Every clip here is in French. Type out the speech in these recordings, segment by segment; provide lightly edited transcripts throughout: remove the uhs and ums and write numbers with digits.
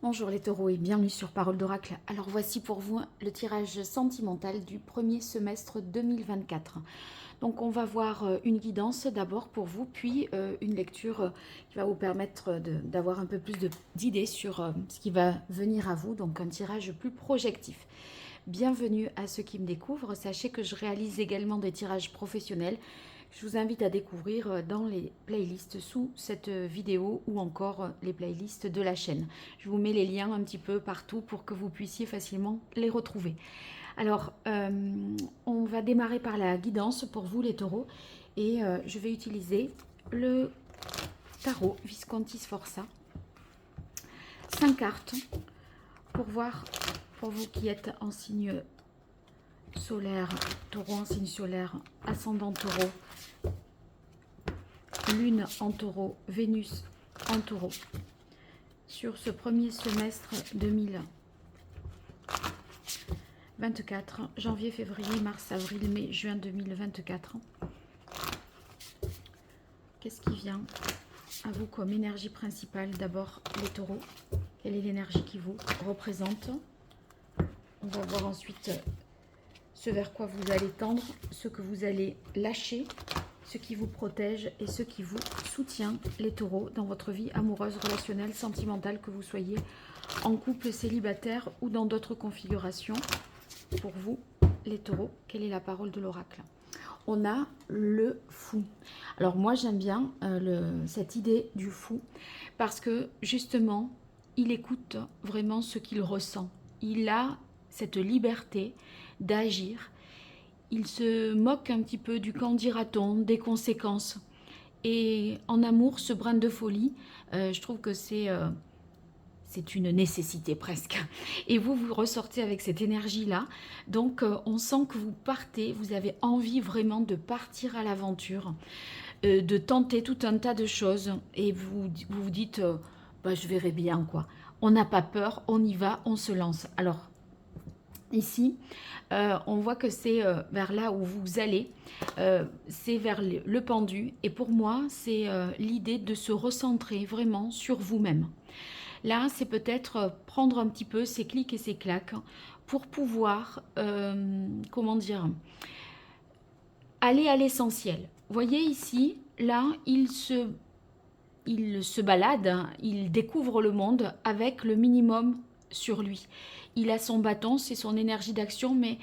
Bonjour les taureaux et bienvenue sur Parole d'Oracle. Alors voici pour vous le tirage sentimental du premier semestre 2024. Donc on va voir une guidance d'abord pour vous, puis une lecture qui va vous permettre d'avoir un peu plus d'idées sur ce qui va venir à vous, donc un tirage plus projectif. Bienvenue à ceux qui me découvrent. Sachez que je réalise également des tirages professionnels. Je vous invite à découvrir dans les playlists sous cette vidéo ou encore les playlists de la chaîne. Je vous mets les liens un petit peu partout pour que vous puissiez facilement les retrouver. Alors, on va démarrer par la guidance pour vous les taureaux et je vais utiliser le tarot Visconti Sforza. 5 cartes pour voir pour vous qui êtes en signe solaire, taureau en signe solaire, ascendant taureau, lune en taureau, Vénus en taureau. Sur ce premier semestre 2024, janvier, février, mars, avril, mai, juin 2024. Qu'est-ce qui vient à vous comme énergie principale? D'abord les taureaux, quelle est l'énergie qui vous représente? On va voir ensuite ce vers quoi vous allez tendre, ce que vous allez lâcher, ce qui vous protège et ce qui vous soutient, les taureaux, dans votre vie amoureuse, relationnelle, sentimentale, que vous soyez en couple, célibataire ou dans d'autres configurations. Pour vous, les taureaux, quelle est la parole de l'oracle? On a le fou. Alors moi, j'aime bien cette idée du fou parce que justement, il écoute vraiment ce qu'il ressent. Il a cette liberté d'agir. Il se moque un petit peu du qu'en dira-t-on, des conséquences. Et en amour, ce brin de folie, je trouve que c'est une nécessité presque. Et vous ressortez avec cette énergie-là. Donc, on sent que vous partez, vous avez envie vraiment de partir à l'aventure, de tenter tout un tas de choses. Et vous vous dites, bah, je verrai bien, quoi. On n'a pas peur, on y va, on se lance. Alors, ici, on voit que c'est vers là où vous allez, c'est vers le pendu. Et pour moi, c'est l'idée de se recentrer vraiment sur vous-même. Là, c'est peut-être prendre un petit peu ces clics et ces claques pour pouvoir, comment dire, aller à l'essentiel. Vous voyez ici, là, il se balade, hein, il découvre le monde avec le minimum sur lui. Il a son bâton, c'est son énergie d'action, mais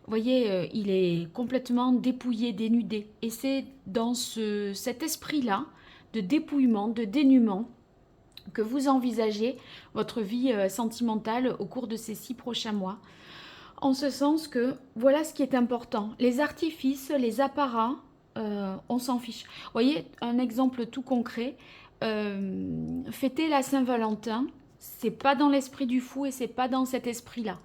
vous voyez, il est complètement dépouillé, dénudé. Et c'est dans cet esprit-là de dépouillement, de dénuement, que vous envisagez votre vie sentimentale au cours de ces 6 prochains mois. En ce sens que voilà ce qui est important. Les artifices, les apparats, on s'en fiche. Vous voyez, un exemple tout concret, fêter la Saint-Valentin, c'est pas dans l'esprit du fou et c'est pas dans cet esprit-là,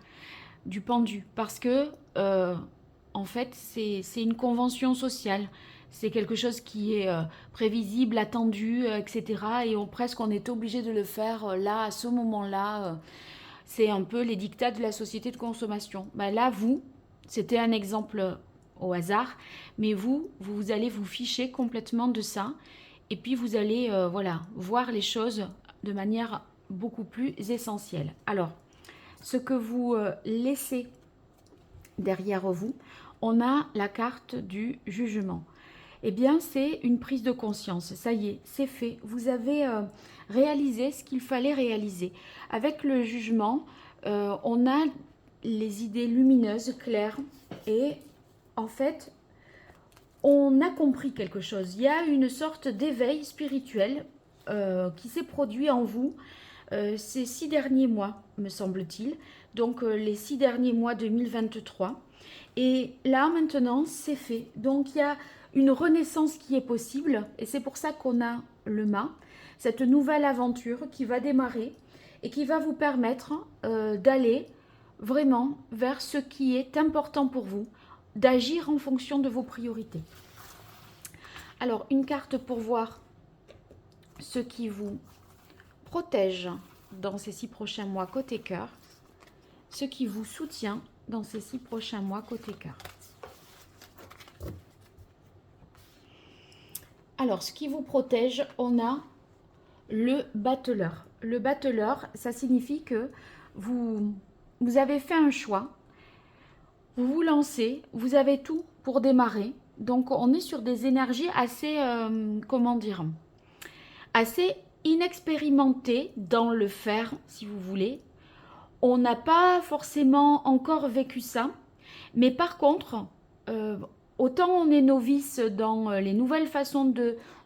du pendu. Parce que, en fait, c'est une convention sociale. C'est quelque chose qui est prévisible, attendu, etc. Et presque on est obligé de le faire là, à ce moment-là. C'est un peu les dictats de la société de consommation. Ben là, vous, c'était un exemple au hasard, mais vous allez vous ficher complètement de ça. Et puis vous allez voilà, voir les choses de manière beaucoup plus essentielle. Alors, ce que vous laissez derrière vous, on a la carte du jugement. Eh bien, c'est une prise de conscience. Ça y est, c'est fait. Vous avez réalisé ce qu'il fallait réaliser. Avec le jugement, on a les idées lumineuses, claires, et en fait, on a compris quelque chose. Il y a une sorte d'éveil spirituel qui s'est produit en vous ces 6 derniers mois, me semble-t-il. Donc, les 6 derniers mois 2023. Et là, maintenant, c'est fait. Donc, il y a une renaissance qui est possible. Et c'est pour ça qu'on a le mât, cette nouvelle aventure qui va démarrer et qui va vous permettre d'aller vraiment vers ce qui est important pour vous, d'agir en fonction de vos priorités. Alors, une carte pour voir ce qui vous protège dans ces 6 prochains mois côté cœur, ce qui vous soutient dans ces 6 prochains mois côté cœur. Alors, ce qui vous protège, on a le battleur. le battleur, ça signifie que vous avez fait un choix, vous vous lancez, vous avez tout pour démarrer. Donc, on est sur des énergies assez, comment dire, assez inexpérimentées dans le faire, si vous voulez. On n'a pas forcément encore vécu ça, mais par contre, autant on est novice dans les nouvelles façons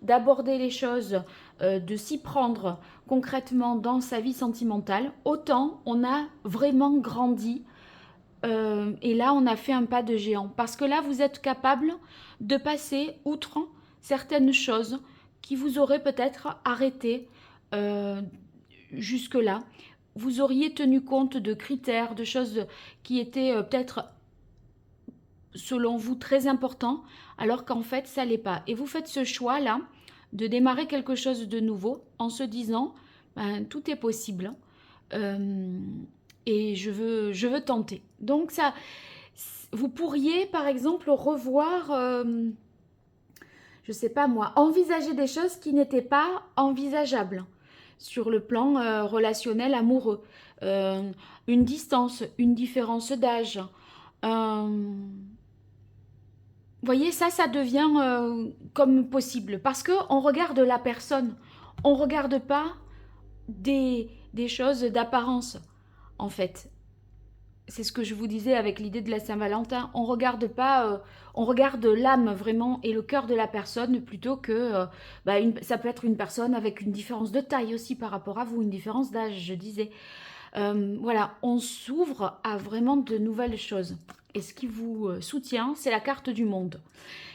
d'aborder les choses, de s'y prendre concrètement dans sa vie sentimentale, autant on a vraiment grandi. Et là, on a fait un pas de géant. Parce que là, vous êtes capable de passer outre certaines choses qui vous auraient peut-être arrêté jusque-là. Vous auriez tenu compte de critères, de choses qui étaient peut-être selon vous très importants, alors qu'en fait, ça l'est pas. Et vous faites ce choix-là de démarrer quelque chose de nouveau en se disant, ben, tout est possible. Et je veux tenter. Donc ça, vous pourriez par exemple revoir, je sais pas moi, envisager des choses qui n'étaient pas envisageables sur le plan relationnel amoureux, une distance, une différence d'âge. Vous voyez, ça devient comme possible parce que on regarde la personne, on regarde pas des choses d'apparence en fait. C'est ce que je vous disais avec l'idée de la Saint-Valentin. On regarde pas, on regarde l'âme vraiment et le cœur de la personne plutôt que ça peut être une personne avec une différence de taille aussi par rapport à vous, une différence d'âge, je disais. Voilà, on s'ouvre à vraiment de nouvelles choses. Et ce qui vous soutient, c'est la carte du monde.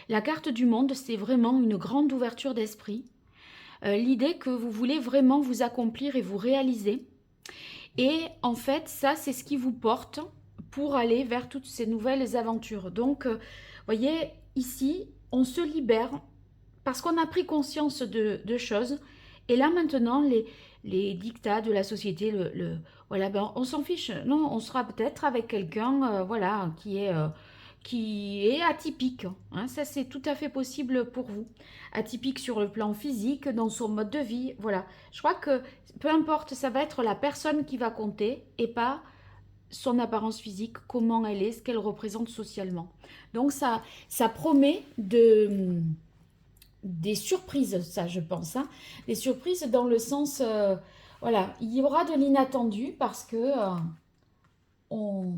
La carte du monde, c'est vraiment une grande ouverture d'esprit. L'idée que vous voulez vraiment vous accomplir et vous réaliser. Et en fait, ça, c'est ce qui vous porte pour aller vers toutes ces nouvelles aventures. Donc, voyez, ici, on se libère parce qu'on a pris conscience de choses. Et là, maintenant, les dictats de la société, voilà, ben, on s'en fiche. Non, on sera peut-être avec quelqu'un voilà, qui est atypique. Hein, ça, c'est tout à fait possible pour vous. Atypique sur le plan physique, dans son mode de vie. Voilà. Je crois que peu importe, ça va être la personne qui va compter et pas son apparence physique, comment elle est, ce qu'elle représente socialement. Donc, ça promet des surprises, ça, je pense. Hein. Des surprises dans le sens... voilà, il y aura de l'inattendu parce que on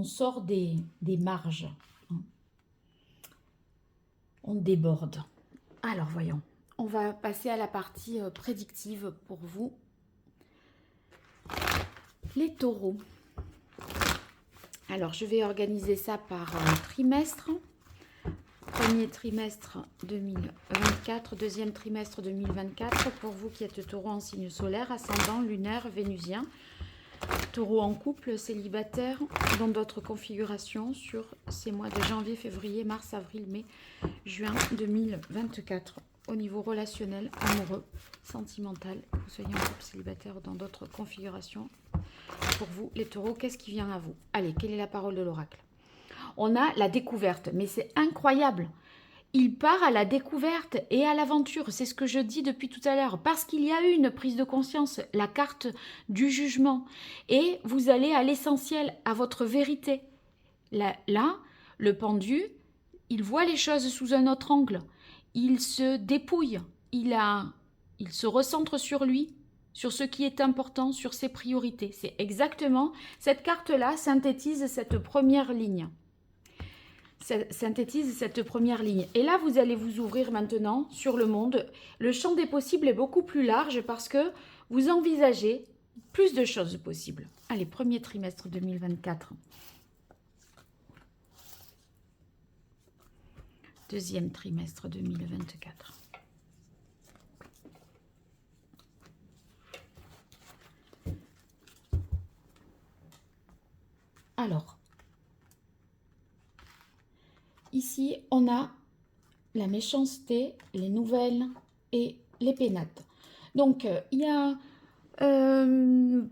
sort des marges. Hein. On déborde. Alors, voyons. On va passer à la partie prédictive pour vous. Les taureaux. Alors, je vais organiser ça par trimestre. Premier trimestre 2024, deuxième trimestre 2024. Pour vous qui êtes taureau en signe solaire, ascendant, lunaire, vénusien. Taureau en couple, célibataire, dans d'autres configurations sur ces mois de janvier, février, mars, avril, mai, juin 2024. Au niveau relationnel, amoureux, sentimental, que vous soyez en couple, célibataire ou dans d'autres configurations. Pour vous, les taureaux, qu'est-ce qui vient à vous? Allez, quelle est la parole de l'oracle? On a la découverte, mais c'est incroyable. Il part à la découverte et à l'aventure, c'est ce que je dis depuis tout à l'heure, parce qu'il y a eu une prise de conscience, la carte du jugement, et vous allez à l'essentiel, à votre vérité. Là, le pendu, il voit les choses sous un autre angle, il se dépouille, il se recentre sur lui, sur ce qui est important, sur ses priorités. C'est exactement, cette carte-là synthétise cette première ligne. Synthétise cette première ligne. Et là, vous allez vous ouvrir maintenant sur le monde. Le champ des possibles est beaucoup plus large parce que vous envisagez plus de choses possibles. Allez, premier trimestre 2024. Deuxième trimestre 2024. Alors, ici, on a la méchanceté, les nouvelles et les pénates. Donc, il y a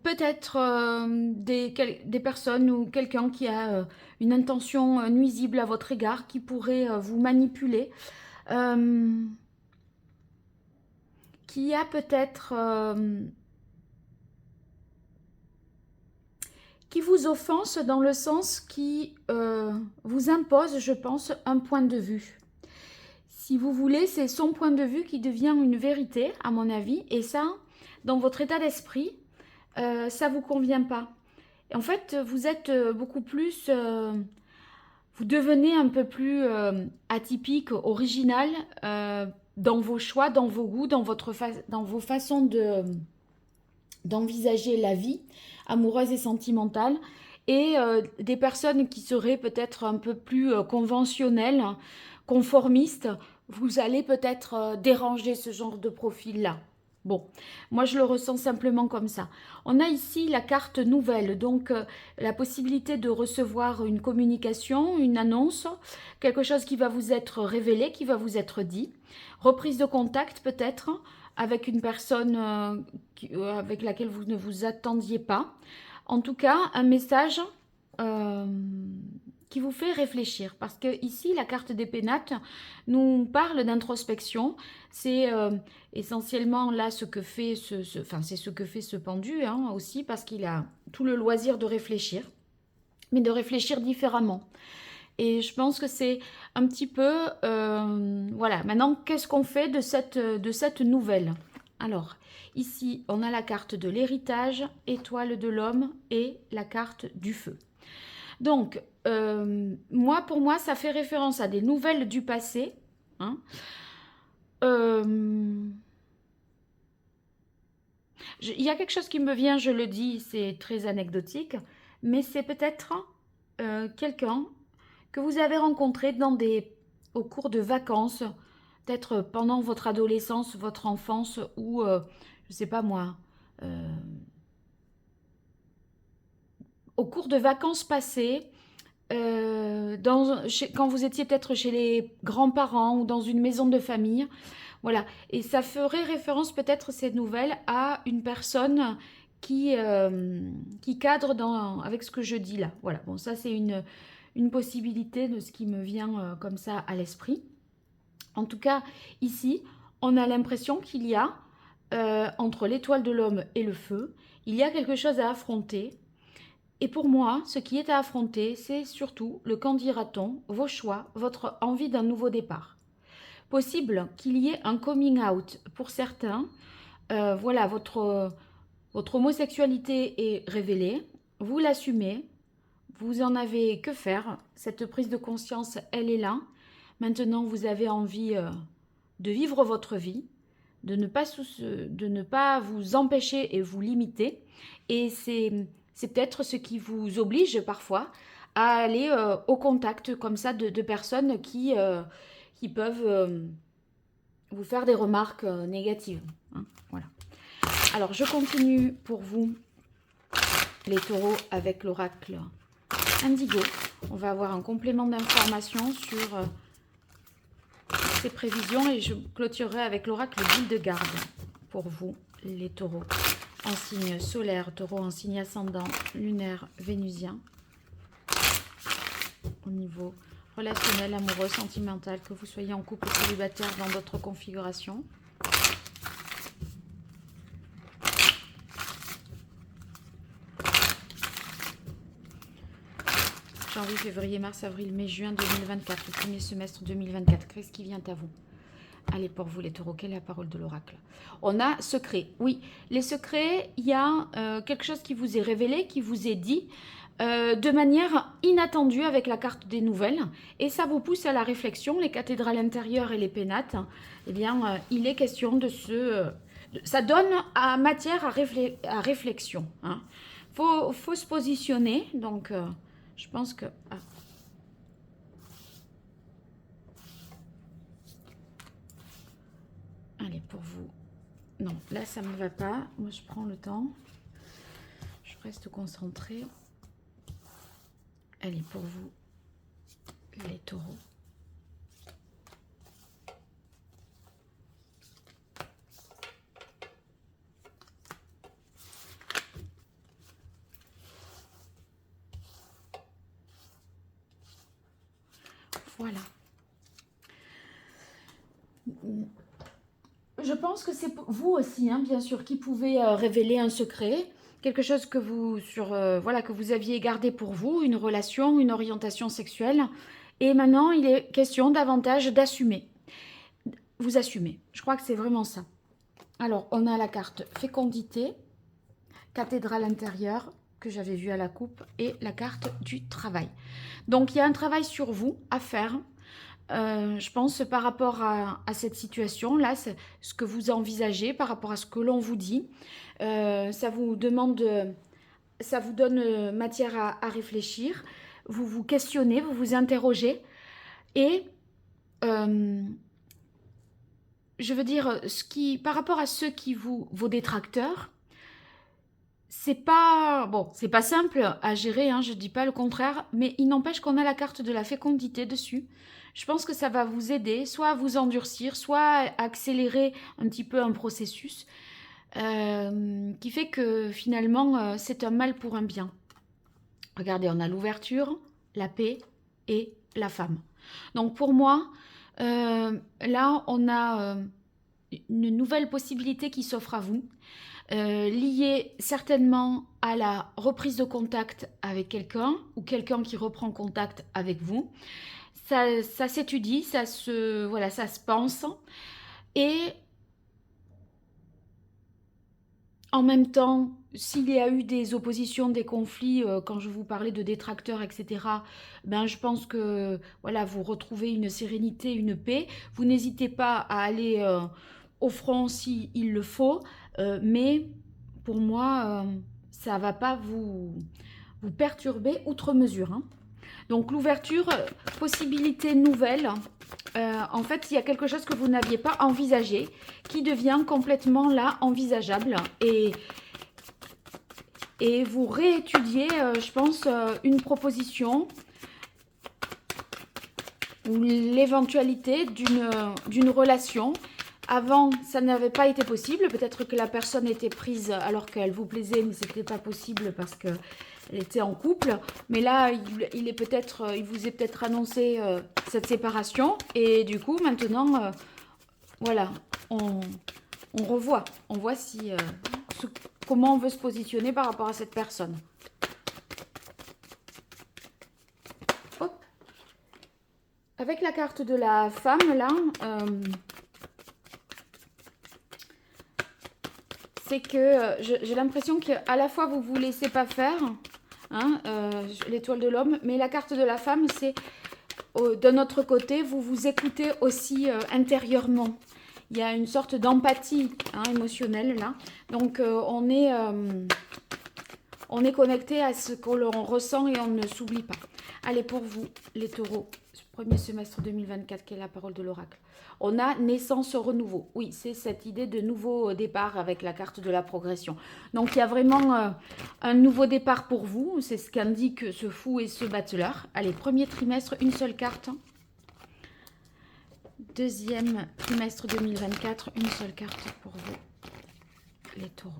peut-être des personnes ou quelqu'un qui a une intention nuisible à votre égard, qui pourrait vous manipuler, qui a peut-être... qui vous offense dans le sens qui vous impose, je pense, un point de vue. Si vous voulez, c'est son point de vue qui devient une vérité, à mon avis, et ça, dans votre état d'esprit, ça ne vous convient pas. En fait, vous êtes beaucoup plus... vous devenez un peu plus atypique, original dans vos choix, dans vos goûts, dans vos façons d'envisager la vie amoureuse et sentimentale. Et des personnes qui seraient peut-être un peu plus conventionnelles, conformistes, vous allez peut-être déranger ce genre de profil-là. Bon, moi je le ressens simplement comme ça. On a ici la carte nouvelle, donc la possibilité de recevoir une communication, une annonce, quelque chose qui va vous être révélé, qui va vous être dit. Reprise de contact peut-être avec une personne avec laquelle vous ne vous attendiez pas. En tout cas, un message qui vous fait réfléchir. Parce que ici, la carte des pénates nous parle d'introspection. C'est essentiellement là ce que fait c'est ce que fait ce pendu hein, aussi, parce qu'il a tout le loisir de réfléchir, mais de réfléchir différemment. Et je pense que c'est un petit peu... voilà, maintenant, qu'est-ce qu'on fait de cette nouvelle? Alors, ici, on a la carte de l'héritage, étoile de l'homme et la carte du feu. Donc, pour moi, ça fait référence à des nouvelles du passé. Hein. Il y a quelque chose qui me vient, je le dis, c'est très anecdotique, mais c'est peut-être quelqu'un que vous avez rencontré au cours de vacances, peut-être pendant votre adolescence, votre enfance, ou, je ne sais pas moi, au cours de vacances passées, quand vous étiez peut-être chez les grands-parents ou dans une maison de famille. Voilà. Et ça ferait référence peut-être ces nouvelles à une personne qui cadre avec ce que je dis là. Voilà. Bon, ça c'est une possibilité de ce qui me vient comme ça à l'esprit. En tout cas, ici, on a l'impression qu'il y a, entre l'étoile de l'homme et le feu, il y a quelque chose à affronter. Et pour moi, ce qui est à affronter, c'est surtout le qu'en dira-t-on, vos choix, votre envie d'un nouveau départ. Possible qu'il y ait un coming out pour certains. Voilà, votre homosexualité est révélée, vous l'assumez, vous en avez que faire. Cette prise de conscience, elle est là. Maintenant, vous avez envie de vivre votre vie, de ne pas vous empêcher et vous limiter. Et c'est peut-être ce qui vous oblige parfois à aller au contact comme ça de personnes qui peuvent vous faire des remarques négatives. Hein, voilà. Alors, je continue pour vous, les taureaux, avec l'oracle Indigo. On va avoir un complément d'information sur ces prévisions et je clôturerai avec l'oracle d'Hildegarde pour vous, les taureaux. En signe solaire, taureau en signe ascendant, lunaire, vénusien. Au niveau relationnel, amoureux, sentimental, que vous soyez en couple ou célibataire dans d'autres configurations. Janvier, février, mars, avril, mai, juin 2024, le premier semestre 2024. Qu'est-ce qui vient à vous? Allez, pour vous les taureaux, quelle est la parole de l'oracle? On a secret. Oui, les secrets, il y a quelque chose qui vous est révélé, qui vous est dit de manière inattendue avec la carte des nouvelles. Et ça vous pousse à la réflexion. Les cathédrales intérieures et les pénates, eh bien, il est question de ça donne matière à réflexion. Hein. Faut se positionner. Donc, je pense que... Ah. Allez, pour vous. Non, là, ça ne me va pas. Moi, je prends le temps. Je reste concentrée. Allez, pour vous, les taureaux. Voilà. Je pense que c'est vous aussi, hein, bien sûr, qui pouvez révéler un secret, quelque chose que vous, voilà, que vous aviez gardé pour vous, une relation, une orientation sexuelle. Et maintenant, il est question davantage d'assumer. Vous assumez. Je crois que c'est vraiment ça. Alors, on a la carte fécondité, cathédrale intérieure, que j'avais vue à la coupe, et la carte du travail. Donc, il y a un travail sur vous à faire. Je pense par rapport à cette situation-là, ce que vous envisagez, par rapport à ce que l'on vous dit. Ça vous demande, ça vous donne matière à réfléchir. Vous vous questionnez, vous vous interrogez. Et je veux dire, par rapport à ceux qui vos détracteurs, c'est pas simple à gérer, hein, je dis pas le contraire, mais il n'empêche qu'on a la carte de la fécondité dessus. Je pense que ça va vous aider, soit à vous endurcir, soit à accélérer un petit peu un processus qui fait que finalement c'est un mal pour un bien. Regardez, on a l'ouverture, la paix et la femme. Donc pour moi, là on a une nouvelle possibilité qui s'offre à vous. Lié certainement à la reprise de contact avec quelqu'un ou quelqu'un qui reprend contact avec vous. Ça s'étudie, ça se pense. Et en même temps, s'il y a eu des oppositions, des conflits, quand je vous parlais de détracteurs, etc., ben, je pense que voilà, vous retrouvez une sérénité, une paix. Vous n'hésitez pas à aller au front s'il le faut, mais pour moi, ça ne va pas vous perturber outre mesure, hein. Donc l'ouverture, possibilité nouvelle. En fait, il y a quelque chose que vous n'aviez pas envisagé qui devient complètement là envisageable. Et vous réétudiez, je pense, une proposition ou l'éventualité d'une relation. Avant, ça n'avait pas été possible. Peut-être que la personne était prise alors qu'elle vous plaisait, mais ce n'était pas possible parce qu'elle était en couple. Mais là, il vous est peut-être annoncé cette séparation. Et du coup, maintenant, voilà, on revoit. On voit comment on veut se positionner par rapport à cette personne. Hop. Avec la carte de la femme, là... c'est que j'ai l'impression qu'à la fois vous vous laissez pas faire, hein, l'étoile de l'homme, mais la carte de la femme, c'est d'un autre côté, vous vous écoutez aussi intérieurement. Il y a une sorte d'empathie émotionnelle là. Donc on est connecté à ce que l'on ressent et on ne s'oublie pas. Allez, pour vous, les taureaux, premier semestre 2024, quelle est la parole de l'oracle? On a naissance renouveau. Oui, c'est cette idée de nouveau départ avec la carte de la progression. Donc, il y a vraiment un nouveau départ pour vous. C'est ce qu'indique ce fou et ce bachelor. Allez, premier trimestre, une seule carte. Deuxième trimestre 2024, une seule carte pour vous, les taureaux.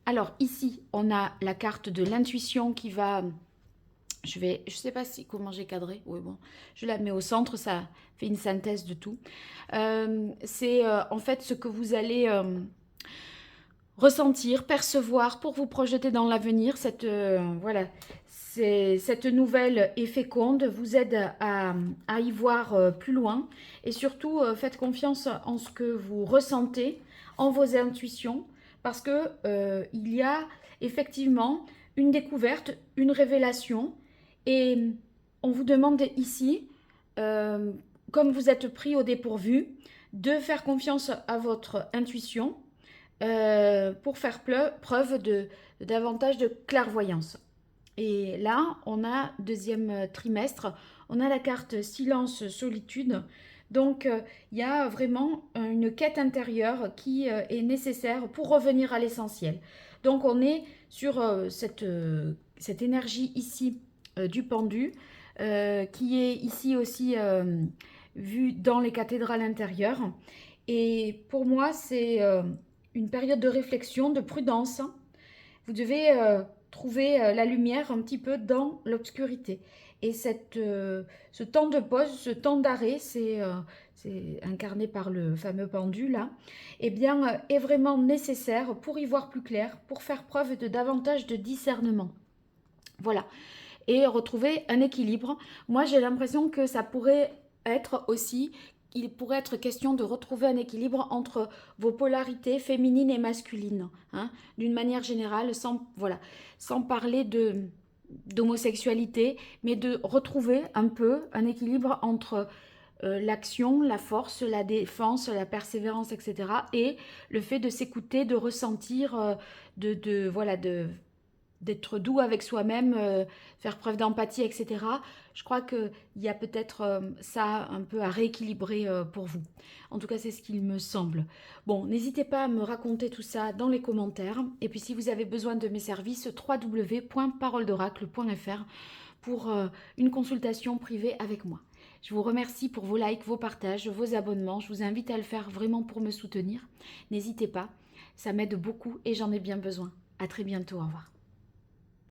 Alors, ici, on a la carte de l'intuition qui va... Je sais pas comment j'ai cadré. Oui, bon, je la mets au centre, ça fait une synthèse de tout. C'est en fait ce que vous allez ressentir, percevoir pour vous projeter dans l'avenir. Cette nouvelle est féconde, vous aide à y voir plus loin. Et surtout, faites confiance en ce que vous ressentez, en vos intuitions, parce que il y a effectivement une découverte, une révélation. Et on vous demande ici, comme vous êtes pris au dépourvu, de faire confiance à votre intuition pour faire preuve de davantage de clairvoyance. Et là, on a deuxième trimestre, on a la carte silence, solitude. Donc, il y a vraiment une quête intérieure qui est nécessaire pour revenir à l'essentiel. Donc, on est sur cette énergie ici du pendu, qui est ici aussi vue dans les cathédrales intérieures. Et pour moi, c'est une période de réflexion, de prudence. Vous devez trouver la lumière un petit peu dans l'obscurité. Et ce temps de pause, ce temps d'arrêt, c'est incarné par le fameux pendu là, eh bien, est vraiment nécessaire pour y voir plus clair, pour faire preuve de davantage de discernement. Voilà. Et retrouver un équilibre. Moi, j'ai l'impression que ça pourrait être aussi, il pourrait être question de retrouver un équilibre entre vos polarités féminines et masculines, hein, d'une manière générale, sans parler d'homosexualité, mais de retrouver un peu un équilibre entre l'action, la force, la défense, la persévérance, etc. Et le fait de s'écouter, de ressentir, d'être doux avec soi-même, faire preuve d'empathie, etc. Je crois qu'il y a peut-être ça un peu à rééquilibrer pour vous. En tout cas, c'est ce qu'il me semble. Bon, n'hésitez pas à me raconter tout ça dans les commentaires. Et puis, si vous avez besoin de mes services, www.paroledoracle.fr pour une consultation privée avec moi. Je vous remercie pour vos likes, vos partages, vos abonnements. Je vous invite à le faire vraiment pour me soutenir. N'hésitez pas, ça m'aide beaucoup et j'en ai bien besoin. À très bientôt, au revoir.